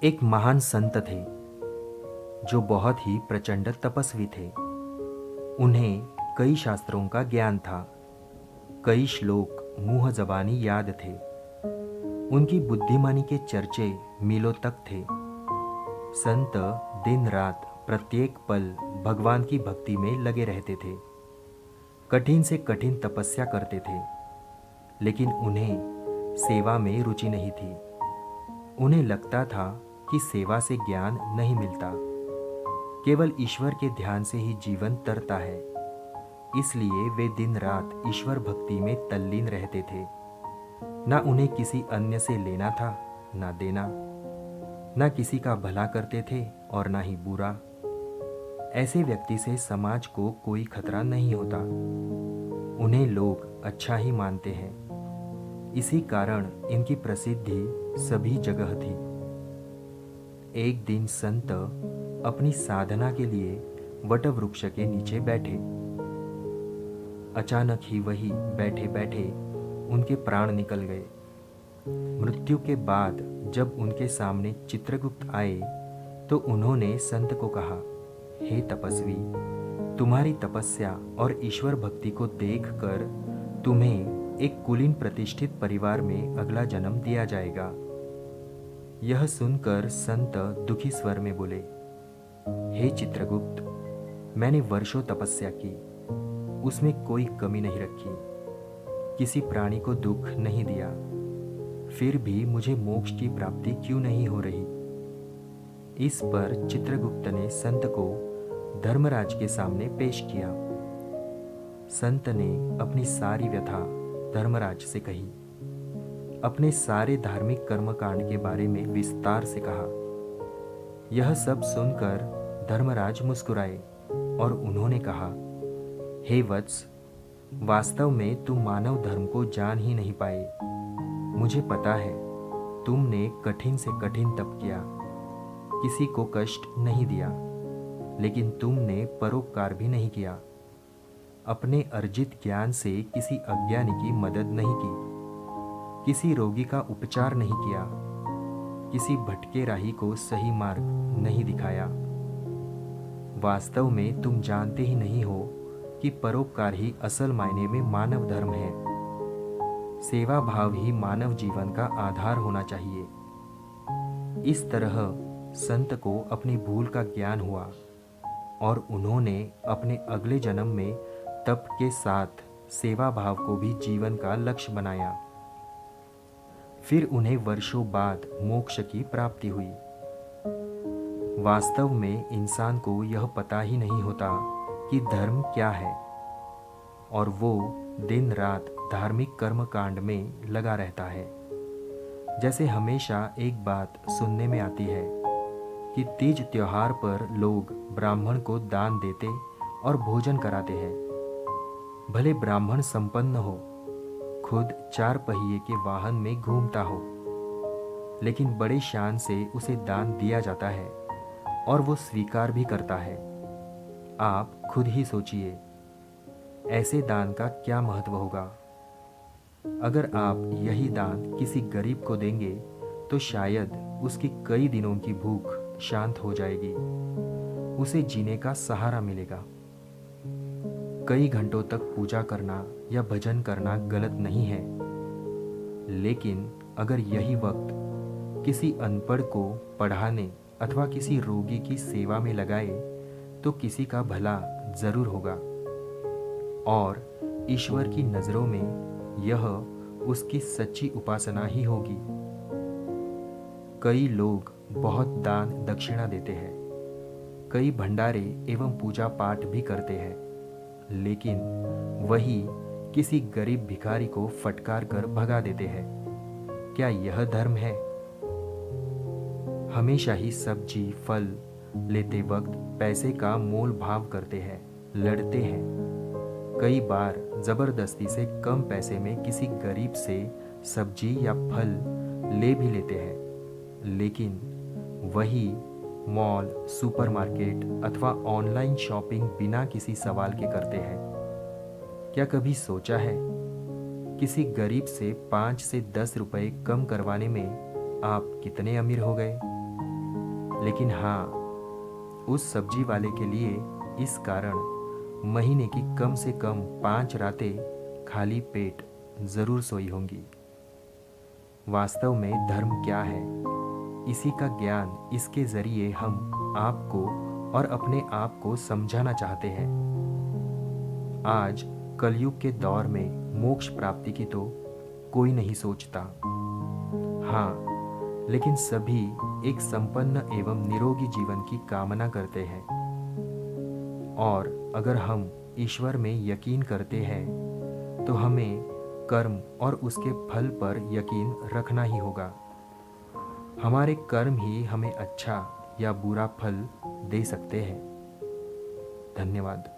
एक महान संत थे जो बहुत ही प्रचंड तपस्वी थे। उन्हें कई शास्त्रों का ज्ञान था, कई श्लोक मुंह जबानी याद थे। उनकी बुद्धिमानी के चर्चे मीलों तक थे। संत दिन रात प्रत्येक पल भगवान की भक्ति में लगे रहते थे, कठिन से कठिन तपस्या करते थे, लेकिन उन्हें सेवा में रुचि नहीं थी। उन्हें लगता था कि सेवा से ज्ञान नहीं मिलता, केवल ईश्वर के ध्यान से ही जीवन तरता है। इसलिए वे दिन रात ईश्वर भक्ति में तल्लीन रहते थे। ना उन्हें किसी अन्य से लेना था ना देना, ना किसी का भला करते थे और ना ही बुरा। ऐसे व्यक्ति से समाज को कोई खतरा नहीं होता, उन्हें लोग अच्छा ही मानते हैं। इसी कारण इनकी प्रसिद्धि सभी जगह थी। एक दिन संत अपनी साधना के लिए वटवृक्ष के नीचे बैठे। अचानक ही वही बैठे बैठे उनके प्राण निकल गए। मृत्यु के बाद जब उनके सामने चित्रगुप्त आए तो उन्होंने संत को कहा, हे तपस्वी, तुम्हारी तपस्या और ईश्वर भक्ति को देखकर तुम्हें एक कुलीन प्रतिष्ठित परिवार में अगला जन्म दिया जाएगा। यह सुनकर संत दुखी स्वर में बोले, हे चित्रगुप्त, मैंने वर्षों तपस्या की, उसमें कोई कमी नहीं रखी, किसी प्राणी को दुख नहीं दिया, फिर भी मुझे मोक्ष की प्राप्ति क्यों नहीं हो रही। इस पर चित्रगुप्त ने संत को धर्मराज के सामने पेश किया। संत ने अपनी सारी व्यथा धर्मराज से कही, अपने सारे धार्मिक कर्मकांड के बारे में विस्तार से कहा। यह सब सुनकर धर्मराज मुस्कुराए और उन्होंने कहा, हे वत्स, वास्तव में तुम मानव धर्म को जान ही नहीं पाए। मुझे पता है तुमने कठिन से कठिन तप किया, किसी को कष्ट नहीं दिया, लेकिन तुमने परोपकार भी नहीं किया। अपने अर्जित ज्ञान से किसी अज्ञानी की मदद नहीं की, किसी रोगी का उपचार नहीं किया, किसी भटके राही को सही मार्ग नहीं दिखाया। वास्तव में तुम जानते ही नहीं हो कि परोपकार ही असल मायने में मानव धर्म है। सेवा भाव ही मानव जीवन का आधार होना चाहिए। इस तरह संत को अपनी भूल का ज्ञान हुआ और उन्होंने अपने अगले जन्म में तप के साथ सेवा भाव को भी जीवन का लक्ष्य बनाया। फिर उन्हें वर्षों बाद मोक्ष की प्राप्ति हुई। वास्तव में इंसान को यह पता ही नहीं होता कि धर्म क्या है, और वो दिन रात धार्मिक कर्म कांड में लगा रहता है। जैसे हमेशा एक बात सुनने में आती है कि तीज त्योहार पर लोग ब्राह्मण को दान देते और भोजन कराते हैं। भले ब्राह्मण संपन्न हो, खुद 4 पहिए के वाहन में घूमता हो, लेकिन बड़े शान से उसे दान दिया जाता है और वो स्वीकार भी करता है। आप खुद ही सोचिए, ऐसे दान का क्या महत्व होगा। अगर आप यही दान किसी गरीब को देंगे तो शायद उसकी कई दिनों की भूख शांत हो जाएगी, उसे जीने का सहारा मिलेगा। कई घंटों तक पूजा करना या भजन करना गलत नहीं है, लेकिन अगर यही वक्त किसी अनपढ़ को पढ़ाने अथवा किसी रोगी की सेवा में लगाए तो किसी का भला जरूर होगा, और ईश्वर की नज़रों में यह उसकी सच्ची उपासना ही होगी। कई लोग बहुत दान दक्षिणा देते हैं, कई भंडारे एवं पूजा पाठ भी करते हैं, लेकिन वही किसी गरीब भिखारी को फटकार कर भगा देते हैं। क्या यह धर्म है? हमेशा ही सब्जी फल लेते वक्त पैसे का मोल भाव करते हैं, लड़ते हैं। कई बार जबरदस्ती से कम पैसे में किसी गरीब से सब्जी या फल ले भी लेते हैं, लेकिन वही मॉल, सुपरमार्केट अथवा ऑनलाइन शॉपिंग बिना किसी सवाल के करते हैं। क्या कभी सोचा है किसी गरीब से 5 से 10 रुपए कम करवाने में आप कितने अमीर हो गए? लेकिन हाँ, उस सब्जी वाले के लिए इस कारण महीने की कम से कम 5 रातें खाली पेट ज़रूर सोई होंगी। वास्तव में धर्म क्या है, इसी का ज्ञान इसके ज़रिए हम आपको और अपने आप को समझाना चाहते हैं। आज कलयुग के दौर में मोक्ष प्राप्ति की तो कोई नहीं सोचता। हाँ, लेकिन सभी एक संपन्न एवं निरोगी जीवन की कामना करते हैं। और अगर हम ईश्वर में यकीन करते हैं तो हमें कर्म और उसके फल पर यकीन रखना ही होगा। हमारे कर्म ही हमें अच्छा या बुरा फल दे सकते हैं। धन्यवाद।